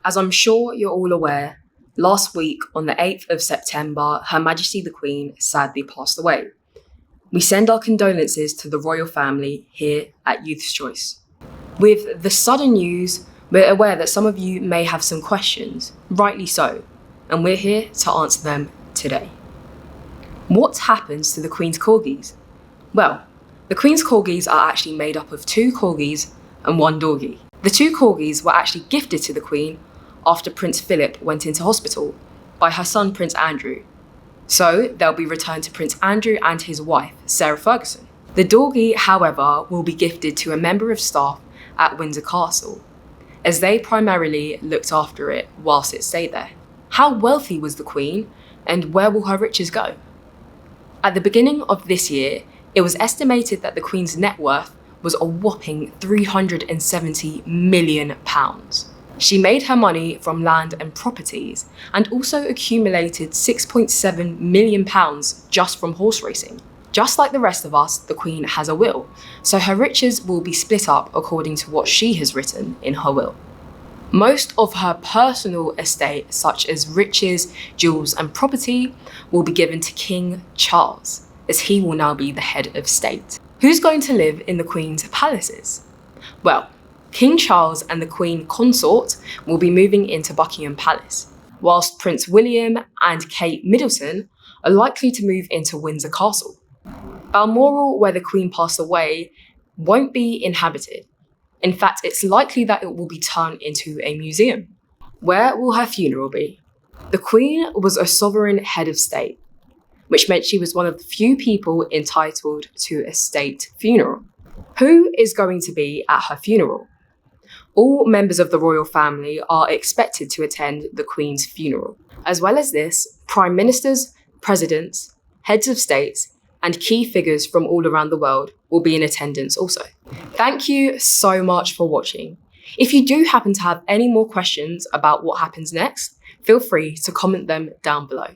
As I'm sure you're all aware, last week on the 8th of September, Her Majesty the Queen sadly passed away. We send our condolences to the royal family here at Youth's Choice. With the sudden news, we're aware that some of you may have some questions, rightly so, and we're here to answer them today. What happens to the Queen's corgis? Well, the Queen's corgis are actually made up of 2 corgis and 1 dorgie. The 2 corgis were actually gifted to the Queen after Prince Philip went into hospital by her son Prince Andrew. So they'll be returned to Prince Andrew and his wife, Sarah Ferguson. The dorgie, however, will be gifted to a member of staff at Windsor Castle, as they primarily looked after it whilst it stayed there. How wealthy was the Queen, and where will her riches go? At the beginning of this year, it was estimated that the Queen's net worth was a whopping £370 million. She made her money from land and properties, and also accumulated £6.7 million just from horse racing. Just like the rest of us, the Queen has a will, so her riches will be split up according to what she has written in her will. Most of her personal estate, such as riches, jewels and property, will be given to King Charles, as he will now be the head of state. Who's going to live in the Queen's palaces? Well, King Charles and the Queen Consort will be moving into Buckingham Palace, whilst Prince William and Kate Middleton are likely to move into Windsor Castle. Balmoral, where the Queen passed away, won't be inhabited. In fact, it's likely that it will be turned into a museum. Where will her funeral be? The Queen was a sovereign head of state, which meant she was one of the few people entitled to a state funeral. Who is going to be at her funeral? All members of the royal family are expected to attend the Queen's funeral. As well as this, prime ministers, presidents, heads of states, and key figures from all around the world will be in attendance also. Thank you so much for watching. If you do happen to have any more questions about what happens next, feel free to comment them down below.